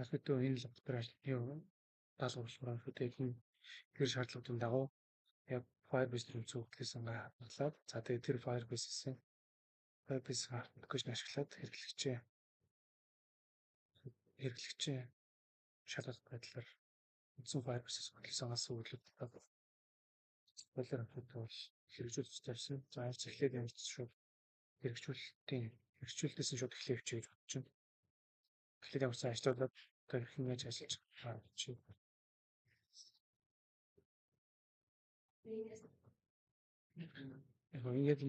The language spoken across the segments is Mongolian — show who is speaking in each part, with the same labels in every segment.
Speaker 1: Ерөнхийдөө энэ лабораторийн даалгавар хөтөлбөрийн хэр шаардлагуудын дагуу яг Firebase зөвхөн ингээ хадгалаад за тэгээд тэр Firebase-ийн application ашиглаад хэрэглэгчийн шалгалт байдлаар үндсэн Firebase-с хөтлөсөн үйлдэлүүд болоор бол хэрэгжүүлж тавьсан. За эхлээд ямар ч шууд хэрэгжүүлэлтээс нь шууд эхлэв гэж бодож байна. Тэгэхээр ямар ч ажлуулаад хэрхэн яаж ажиллаж байгаа чи. Яг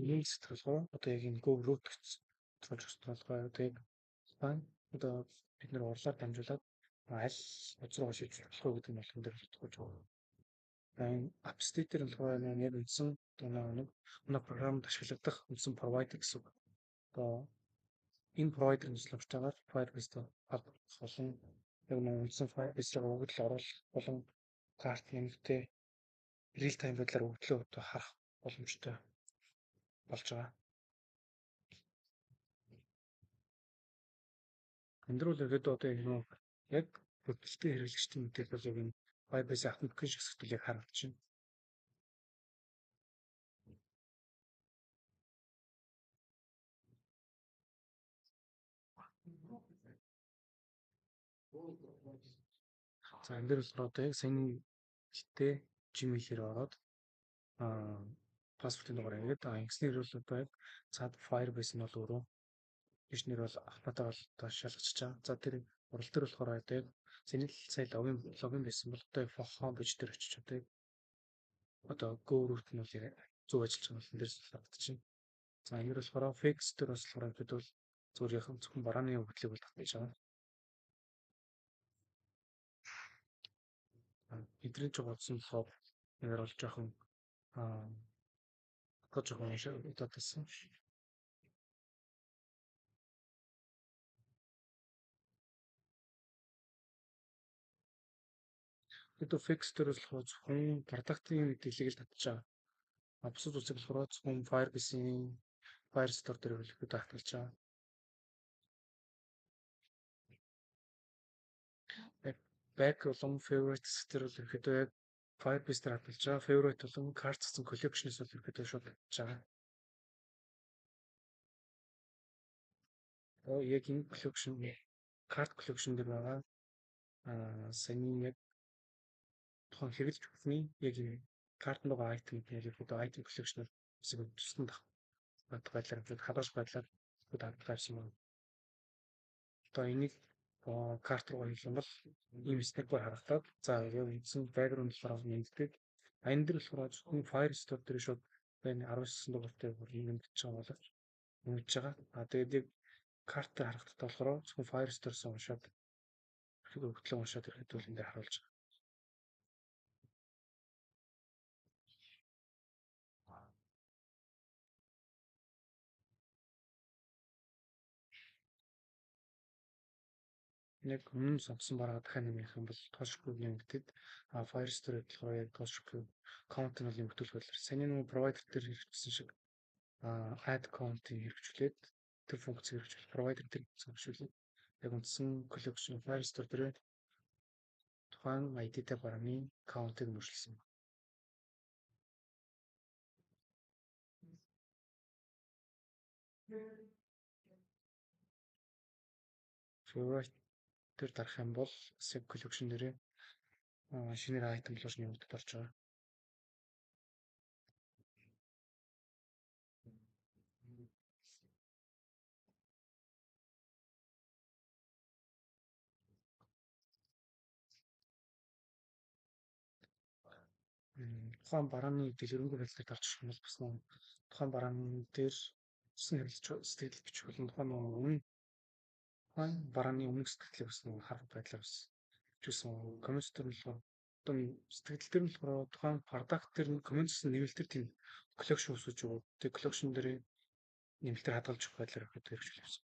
Speaker 1: нэг сэтгэлгөө одоо яг энэ Go root гэж тулж байгаа одоо яг байна. Одоо бид нэр урлаар дамжуулаад аль учраа шийдэж болох вэ гэдэг нь болох юм дээр бодож байгаа. Энэ app state дээр болохоор яг үндсэн нэг програмд ашиглагдах үндсэн provider гэсэн үг. Одоо энэ provider-ын туслахтайгаар Firebase-тэй холбогдсон яг нэг үндсэн Firebase-ийг өгөгдөл оруулах болон карт нэмэгтэй real time байдлаар өгдлөө одоо харах боломжтой болж байгаа. Энд рүү л одоо яг хөдөлгөөний хэрэглэгчдийн мэдээлэл яг энэ Firebase application хэсэгтэлийг харагдаж байна. За энэ дээр бол одоо яг саяны жилдээ Gmail-ээр ороод паспортын дугаар ингээд ингэснээр бол одоо яг цаад Firebase нь бол өөрөө бичнэр бол автоматар бол одоо шалгачиж байгаа. За тэр урал дээр болохоор одоо яг сая логин байсан бол одоо home page дээр очиж одоо Go root нь бол зөв ажиллаж байгаа юм дээрс харагдаж байна. За энэ болохоор fix дээр бас болохоор бол зүгээр зөвхөн барааны өгдлийг бол татаж байгаа. Бидний ч бодсон болохоор нэр бол жоохон удаатай. Хэд fix дээр болохоор зөвхөн продактын мэдээллийг л татж байгаа. Бусад үсэг болохоор зөвхөн Firebase-ийн Firestore дээр хөлөд татгалж байгаа. Back болон favorites дээр бол ихэд яг Firebase дээр хадгалж байгаа. Favorite болон cart гэсэн collection-с бол ихэд шууд татж байгаа. Яг энэ collection cart collection дээр байгаа. Саяны яг тухайн хэрэглэж бүхний яг энэ карт нөгөө item яг item collection хэсэг тусдан байдлаар хадгалж байдлаар хадгалсан байна. Одоо энийг карт руу хийх бол ийм степээр харагдаад за яг үндсэн background болохоор нэмэгдээд энэ дээр болохоор зөвхөн Firestore дээр шууд байна 19 дугаартай нэмэгдэж байгаа боловч нэмж байгаа. Тэгээд яг картаар харагдтал болохоор зөвхөн Firestore-с уншаад өгдлөө уншаад ирэхэд бол энэ дээр харуулж байгаа. Яг өмнө сонгосон бараа дахиад нэмэх юм бол тооцохгүй нэмэгдээд Firestore болохоор яг тооцохгүй count нь нэмэгдүүлэх байлаар саний нэг provider дээр хэрэгжүүлсэн шиг add count-ийг хэрэгжүүлээд тэр функцийг хэрэгжүүл provider дээр хэрэгжүүлээд яг үндсэн collection Firestore дээр тухайн ID-тэй барааны count-ыг нөхөрлсөн. Favorite дээр дарах юм бол sub collection дээр шинээр item болж нэмэгдэж болж байгаа. Тухайн барааны дэлгэрэнгүй байдлаар дарчих юм бол бас тухайн барааны дээр сэтгэл бичих болон тухайн барааны өмнөх сэтгэлийг бас харах байдлаар бас бичсэн. Комментер нь болохоор одоо сэтгэл дээр нь болохоор тухайн product дээр комментсэн нэмэлтэр тийм collection үсэж өгөө. Тэгээ collection дээр нэмэлтэр хадгалж өгөх байдлаар хэрэгжүүлсэн.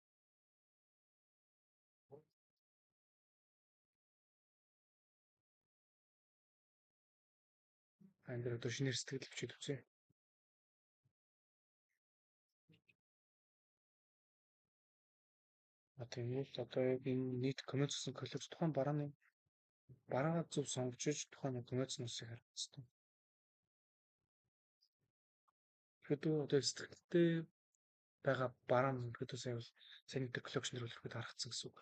Speaker 1: энэ дээр одоо шинээр сэтгэл бичиж үзье. Тэгээд одоо яг энэ нийт коммент гэсэн коллеж тухайн бараагаа зөв сонгож тухайн комментнуудыг харах хэрэгтэй. Ерөөдөө одоо сэтгэлтэй байгаа бараа нь ерөөдөө сайн тэр коллекшнэр бол ерөөдөө харагдсан гэсэн үг.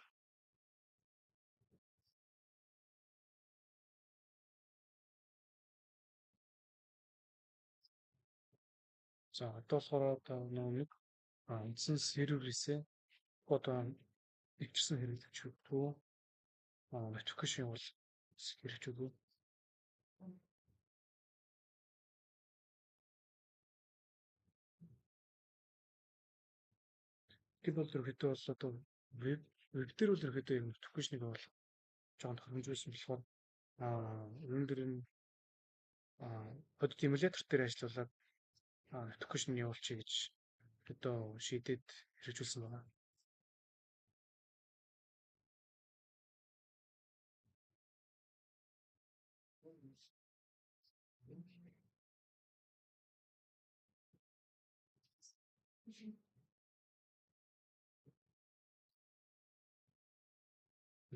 Speaker 1: За одоо болохоор одоо нэг үндсэн серверээсээ одоо ивчсэн хэрэглэж өгдөө notification бол хэрэгж өгөө. Тэр бол ерөөдөө бол одоо веб дээр бол ерөөдөө юм notification-ыг бол жоон тохиромжуулсан болохоор энэ дэр нь код эмулятор дээр ажиллуулаад notification явуулчих гэж одоо шийдээд хэрэгжүүлсэн байна.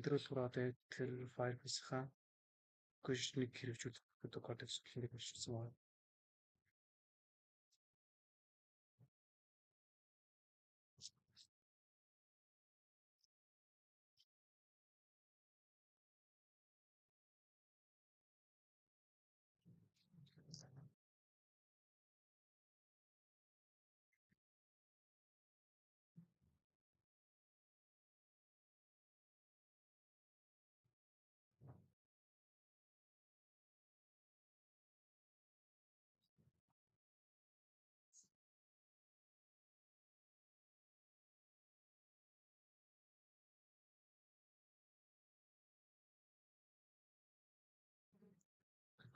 Speaker 1: Тэр болохоор одоо тэр Firebase-ийн notification-ыг хэрэгжүүлэх одоо кодекс хэлхийг болчихсон байна.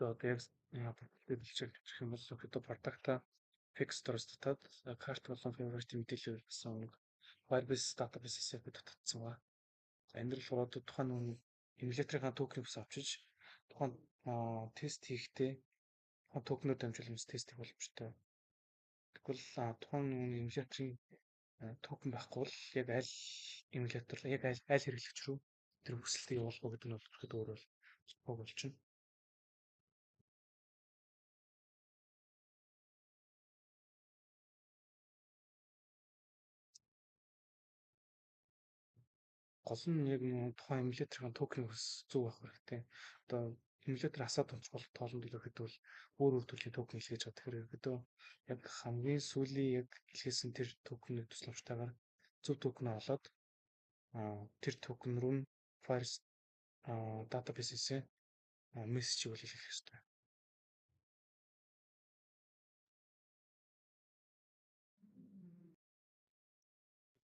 Speaker 1: Одоо яг хэлчих юм бол одоо продакта fix storage татаад карт болон favorite мэдээлэл гэсэн нэг Firebase database-ээс татсан ба. Энэ дэр болохоор одоо тухайн эмуляторын токеныг бас авчиж тухайн тест хийхдээ тухайн токенууд дамжуулан тест хийх боломжтой. Тэгвэл тухайн эмуляторын токен байхгүй бол яг аль эмулятор яг аль хэрэглэгч рүү тэр хүсэлтийг явуулах уу гэдэг нь бол өөр болчихно. Гол нь яг тухайн эмуляторын токеныг зөв авах хэрэгтэй. Одоо эмулятор асаад онцгой тоолонд ирэхэд бол өөр төрлийн токен илгээж байгаа. Тэгэхээр ерөөдөө яг хамгийн сүүлийн яг илгээсэн тэр токеныг тусламжтайгаар зөв токенээ олоод тэр токен руу нь Firebase database-ээс мессеж бол илгээх хэрэгтэй.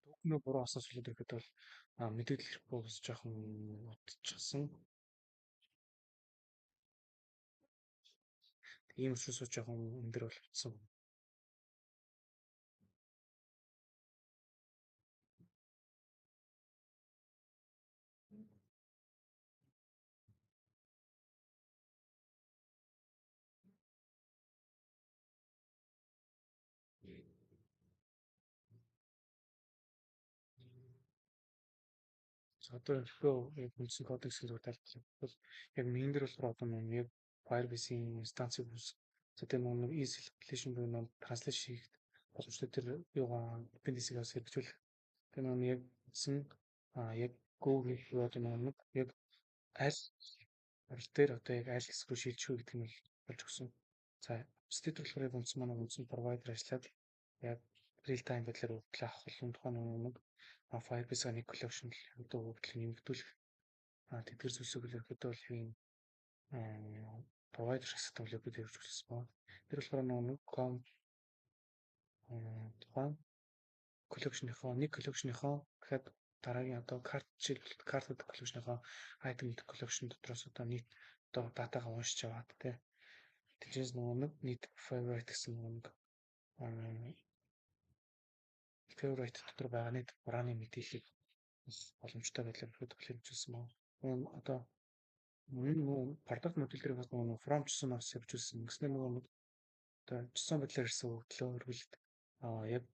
Speaker 1: Токенөө буруу асууж ирэхэд бол мэдээлэл ирэхгүй бас жоохон утчихсан. Ийм учраас жоохон өндөр болчихсон. Одоо яг үндсэн кодексийн зүгээр тайлбарлах бол яг минь дээр болохоор одоо яг Firebase-ийн инстанцыг үүс. Тэгээд нэг easy application буюу нэг транслейт хийх боломжтой тэр юугаа dependency-г хэрэгжүүлэх. Тэгээд яг үндсэн яг Go гэх одоо нэг яг аль аль дээр одоо яг аль хэсэг рүү шилжих вэ гэдэг нь болж өгсөн. За state болохоор яг үндсэн провайдер ажиллаад яг real time байдлаар өгдөл авах болон тухайн нэг Firebase-ийн нэг collection одоо өгдөл нэмэгдүүлэх тэдгээр зүйлсийг ерөөдөө бол юм провайдер систем л өгдөг хэрэгжүүлсэн байна. Тэр болохоор нэг тухайн collection-ийнхоо дахиад дараагийн одоо карт collection-ийнхоо item collection дотроос одоо нийт одоо датагаа уншиж аваад тийчээс нэг нийт favorite гэсэн нэг favorite дотор байгаа нийт хурааны мэдээллийг боломжтой байдлаар хөдөлгөөн хэрэгжүүлсэн байна. Одоо Мөн нөгөө продакт модуль дээр бас нөгөө from гэсэн бас явж үзсэн. Гэснээр нөгөө одоо JSON байдлаар ирсэн хөгдлөө эргүүлээд яг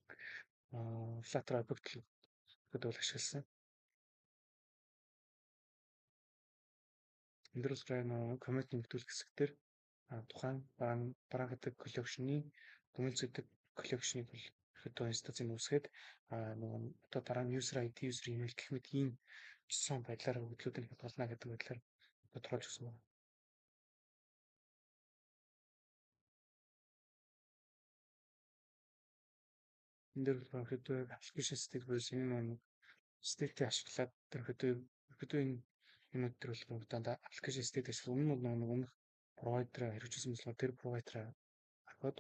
Speaker 1: Flutter object гэдэг бол ашигласан. Энд дээр болохоор нөгөө comment нэгдүүлэх хэсгээр тухайн бараагадаг коллекшны дүнэлт гэдэг коллекшнийг бол одоо инстанцыг үүсгээд нөгөө одоо дараа нь user ID, user email гэх мэт ийм JSON байдлаар хөгдлүүдийг хадгална гэдэг байдлаар тодорхойлж өгсөн байна. Энд дээр ерөнхийдөө application state буюу энэ state-ийг ашиглаад ерөнхийдөө энэ юмуд төр бол дандаа application state ашиглах өмнө нь өмнөх провайдераа хэрэгжүүлсэн болохоор тэр провайдераа ахад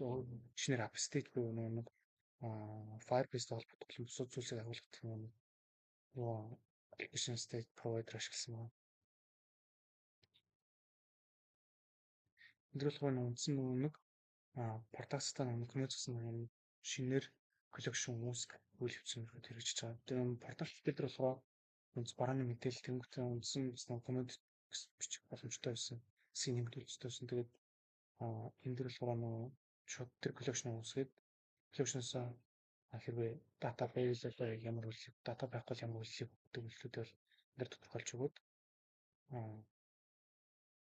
Speaker 1: шинээр app state буюу нэг Firebase-тэй холбогдох юм бусад зүйлсийг агуулгах юм нөгөө application state provider ашигласан байна. Энд бол үндсэн нэг продакт-тай нэг коммент гэсэн юм шинээр коллекшн үүсгэх үйл явцын хэрэгжиж байгаа. Тэр продакт дээр болохоор үнс барааны мэдээлэл тэнгуүтэй үндсэн коммент бичих боломжтой байсан. Син нэмэгдүүлжтэй байсан. Тэгээд энэ дээр болохоор нөгөө шууд тэр коллекшн үүсгээд коллекшнээс хэрвээ дата байвал ямар үйлчлэг, дата байхгүй ямар үйлчлэг гэдэг үйлчлүүд бол энэ дээр тодорхойлж өгöd.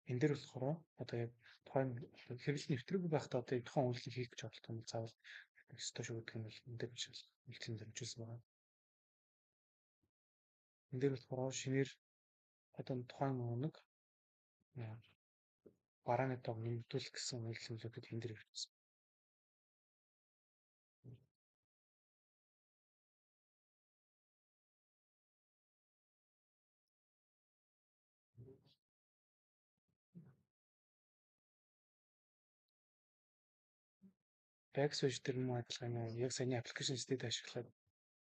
Speaker 1: Энэ дээр болохоор одоо яг тухайн хэрэглэл нэвтрээгүй байхдаа одоо тухайн үйлчлэг хийх гэж бодлоо юм заавал ёстой шүү гэдэг нь бол энэ дээр биш үйлчлэг зөрчилсөн байна. Энэ дээр болохоор шинээр одоо тухайн нэг барааны тоог нэмэгдүүлэх гэсэн үйлчлүүлүүдэд энэ дээр хэрэгжсэн. Backspace дээр нь адилхан юм яг саяны application state ашиглаад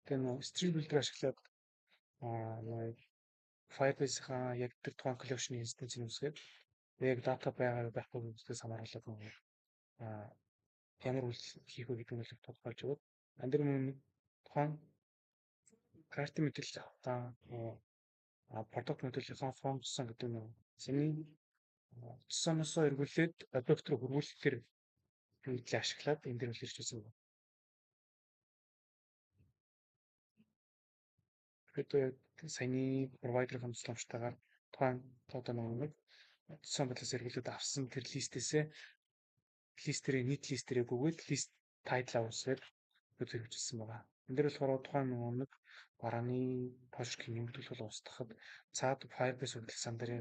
Speaker 1: тэгээ нөө stream builder ашиглаад Firebase-ийн яг тэр тухайн collection instance-ийг үүсгээд яг дата байгаа байхгүй гэдгээс хамааруулаад ямар үйлчлэл хийх вэ гэдэг нь тодорхойлж өгöd. Ан дээр мөн тухайн картын мэдээлэл продукт модулийнхаа from гэсэн гэдэг нь саяны JSON-оос эргүүлээд object руу хөрвүүлэхээр үйлдэл ашиглаад энэ дээр илэрч үзсэн байна. Тэгэхээр саяны провайдерын тусламжтайгаар тухайн одоо нэг JSON байдлаас эргүүлээд авсан тэр листэрийн нийт листэрээ гүгээд лист тайтлаа үүсгээд хэрэгжүүлсэн байгаа. Энд дээр болохоор тухайн нэг барааны пошкийг нэмэгдүүлэх бол устгахад цаад Firebase урьдчилсан дээр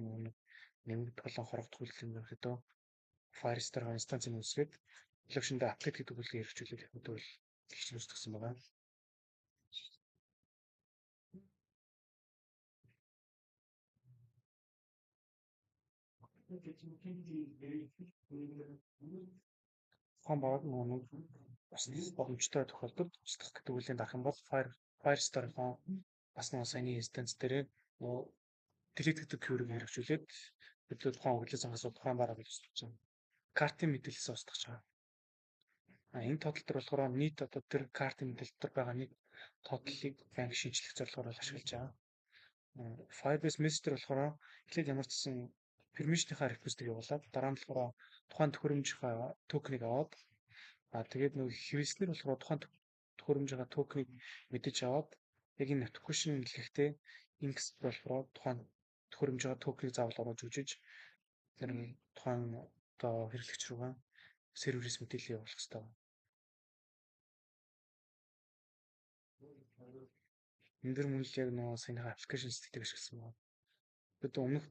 Speaker 1: нэмэгдэх болон хорогдох үйлдэл нь ерөөдөө Firestore инстанцыг үүсгээд collection дээр update гэдэг үйлдэлийг хэрэгжүүлээд ерөөдөө гихч үүсгэсэн байгаа. Хон баг нэг бас боломжтой тохиолдолд устгах гэдэг үлийн дарах юм бол Firestore-ын бас нэг саяны инстанц дээр delete гэдэг keyword-ийг хэрэгжүүлээд өдөө тухайн үйлчлэл зангаас тухайн бараг гэж устгаж байгаа. Картын мэдээлэлээс устгаж байгаа. Энэ тодтол төр болохоор нийт одоо тэр картын мэдээлэл дотор байгаа нэг тодтолыг банк шинжлэх зорилгоор ашиглаж байгаа. Firebase Messenger болохоор эхлээд ямар ч гэсэн permission-ийнхаа request-ийг явуулаад дараа нь болохоор тухайн төхөөрөмжийнхаа токенийг аваад тэгээд нэг хэрэглэснээр болохоор тухайн төхөөрөмжийнхаа токенийг мэдэж аваад яг энэ notification хэлэхдээ inks болохоор тухайн төхөөрөмжийнхаа токенийг заавал оруулж өгч тэр тухайн одоо хэрэглэгч рүүгээ серверээс мэдээлэл явуулах хэрэгтэй байна. Энэ дэр мөн л яг нөгөө саяны application state-ийг ашигласан байна. Тэгээд өмнөх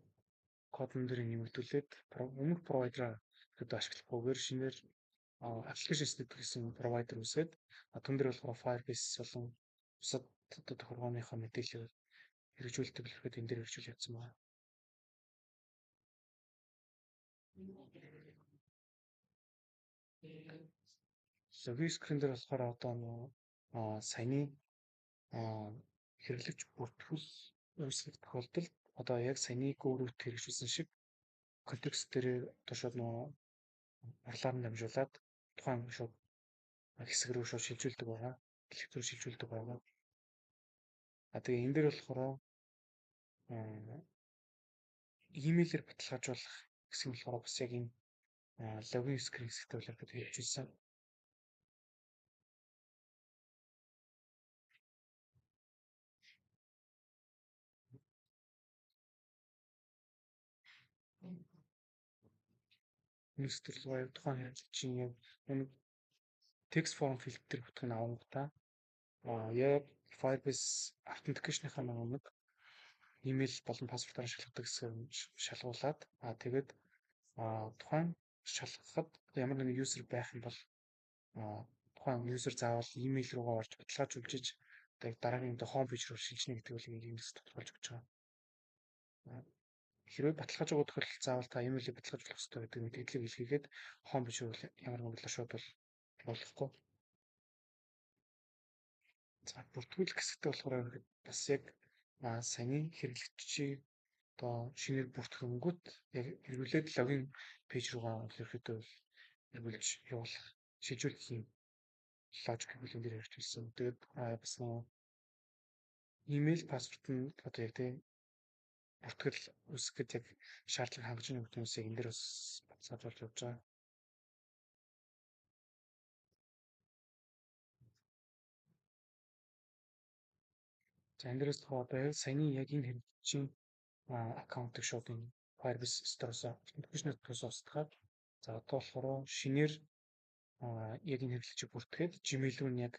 Speaker 1: кодн дээр нэмэгдүүлээд өмнөх провайдераа одоо ашиглахгүйгээр шинээр application state гэсэн провайдер үүсгээд түн дээр болохоор Firebase болон бусад одоо тохиолгооныхоо мэдээлэл хэрэгжүүлэлт төлөвлөхөд энэ дээр хэрэгжүүл явуулсан байна. Login screen дээр болохоор одоо саяны хэрэглэгч бүртгэл үүсгэх тохиолдолд одоо яг саяны гөрөвт хэрэгжүүлсэн шиг контекст дээр одоо шууд урлаар нь дамжуулаад тухайн шууд хэсэг рүү шууд шилжүүлдэг байгаа. Дэлгэц рүү шилжүүлдэг байгаа. Тэгээ энэ дээр болохоор имэйлээр баталгаажуулах гэсэн болохоор бас яг энэ логин скрин хэсэгт бол хэлж үзсэн. News төрөлгүй тухайн хэрэглэгчийн яг энэ text form filter бүтгэн авах та яг Firebase authentication-ийнхаа нэг имэйл болон пассвортоор шалгадаг хэсгээр шалгуулад тэгээд тухайн шалгахад ямар нэгэн user байх юм бол тухайн user заавал имэйл руугаа орж баталгаажуулж тэгээд дараагийн home page руу шилжнэ гэдэг бол ингээс тодорхойлж өгч байгаа. Хэрвээ баталгааж байгаа тохиолдолд заавал та имэйлийг баталгаажуулах хэрэгтэй гэдэг мэдээллийг илгээгээд home page руу ямар нэгэн шууд болохгүй. За бүртгүүлэх хэсэгтээ болохоор бас яг саяны хэрэглэгчийн одоо шинээр бүртгэнгүүт яг эргүүлээд логин пэйж руугаа ерөөхдөө эргүүлж явуулах шийдвэрлэлийн логик бүлээн дээр ярьж ирсэн. Тэгээд бас имэйл пассворд нь одоо яг тийм бүртгэл үүсгэхэд яг шаардлага хангаж байгаа хүмүүсийг энэ дээр бас баталгаажуулж явж байгаа. За энэ дээрээс одоо яг саяны яг энэ хэрэглэгчийн аккаунтыг шууд энэ Firebase Store-оос application-ээс устгаад за одоо болохоор шинээр яг энэ хэрэглэгчийг бүртгээд Gmail руу яг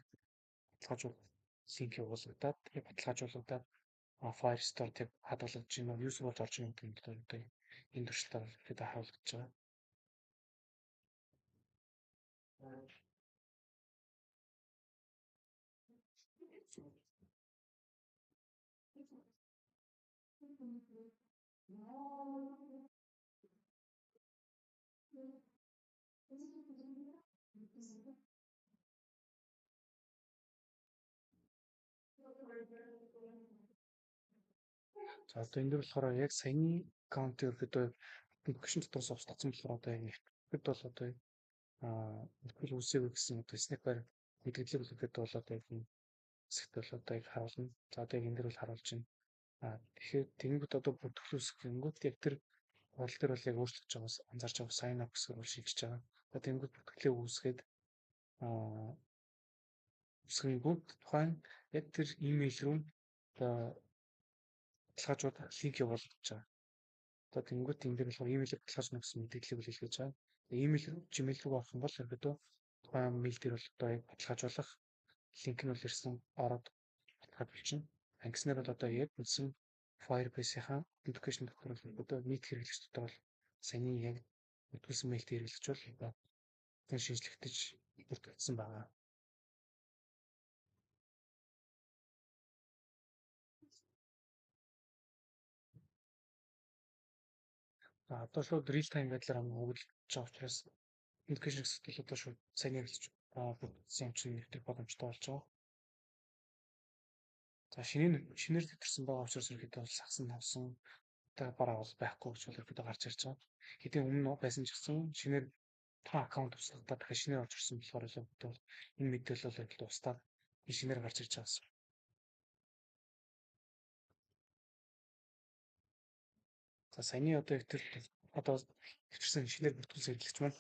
Speaker 1: баталгаажуулах линк явуулагдаад баталгаажуулагдаад Firestore тэг хадгалагдаж байна. User болж орж ирэх юм бол одоо энэ туршилтаар ихэд харуулж байгаа. За одоо энэ дөр болохоор яг саяны аккаунт ерөөдөө application дотроос устгасан болохоор одоо яг нэвтгэхэд бол одоо нэвтгэл үсээгүй гэсэн одоо снайпер мэдээлэл үлдээд бол одоо яг энэ хэсэгт бол одоо яг харуулна. За одоо яг энэ дөр бол харуулж байна. Тэгэхээр тэнгууд одоо бүртгэл үсгэнгүүт яг тэр хурал дээр бол яг өөрчлөгдөж байгаас анзаарч байгаа sign up гэсэн рүү шилжиж байгаа. За тэнгууд бүртгэлээ үүсгээд үсгэнгүүт тухайн яг тэр имэйл рүү одоо баталгаажуулах линк явуулж байгаа. Одоо тэнгууд энэ дээр болохоор имэйлээр баталгаажуулах гэсэн мэдээллийг илэрхийлж байгаа. Имэйл Gmail руу орох юм бол ерөөдөө тухайн мэйл дээр бол одоо яг баталгаажуулах линк нь бол ирсэн ороод баталгаажуулчихна. Ангиснаар бол одоо яг үндсэн Firebase-ийн application дотор одоо нийт хэрэглэгч дотор бол саяны яг бүртгүүлсэн мэйлтэй хэрэглэгч бол одоо шинжлэхдээ бүртгүүлсэн байгаа. Одоо шууд real time байдлаар хөгжиж байгаа учраас application хэсэгт одоо шууд саяны хэрэглэж бүртгүүлсэн юм чинь нэвтрэх боломжтой болж байгаа. За шинээр төвчөрсөн байгаа учраас ерөөдөө бол сагсан тавсан бараа бол байхгүй гэж бол ерөөдөө гарч ирж байгаа. Хэдийн өмнө байсан ч гэсэн шинээр та аккаунт устгадаа дахиад шинээр орж ирсэн болохоор ерөөдөө энэ мэдээлэл бол ерөөдөө устдаад шинээр гарч ирж байгаа. За саяны одоо яг тэр одоо төвчөрсөн шинээр бүртгүүлсэн хэрэглэгч маань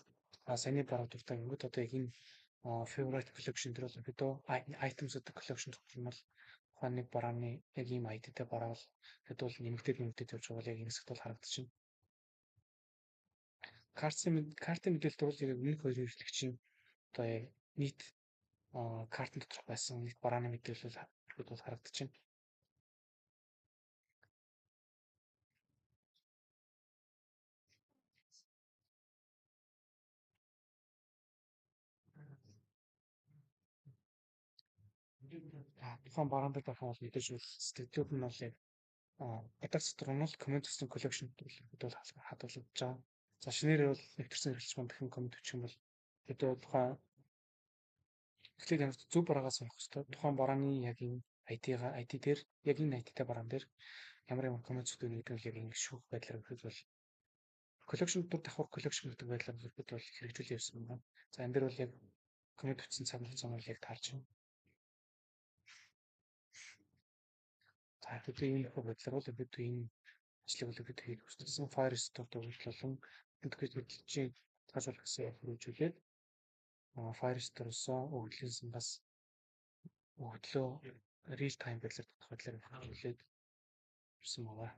Speaker 1: саяны бараа дуртай ингээд одоо яг энэ favorite collection дээр бол ерөөдөө items гэдэг collection тогтмол бол ухааны нэг барааны яг ийм ID-тэй бараа бол хэд бол нэмэгдээд явж байгаа бол яг энэ хэсэгт бол харагдчихна. Картын мэдээлэлд бол яг өмнөх хоёр хэрэглэгчийн одоо яг нийт картын доторх байсан нийт барааны мэдээлэл бол харагдчихна. Тухайн бараан дээр дахин бол мэдээж сэтгэлүүд нь бол яг гадаад дотор нь л комент хийсэн collection бол хадгалж байгаа. За шинээр бол нэвтэрсэн хэрэглэж маань дахин комент хийх юм бол одоо тухайн эхлээд ямар зөв бараагаа сонгох хэрэгтэй. Тухайн барааны яг энэ ID дээр яг энэ ID-тэй бараан дээр ямар комент зүтгэх гэдэг нь яг ингэ шүүх байдлаар өгөхөд бол collection дээр давхар collection гэдэг байдлаар өгөхөд бол хэрэгжүүл явсан юм байна. За энэ дээр бол яг комент бичсэн цаг хугацаа нь яг таарч байна. За хэдий энэ байдлаар бол энэ ажлыг өлөгөд хийх хүссэн Firestore-д үйлчлүүлэн эдгээр хөдөлгөөний газар гэсэн хөрвүүлээд Firestore-оос өгдлөөсөн бас өглөө real time байдлаар тодорхой байдлаар хөрвүүлээд ирсэн байгаа.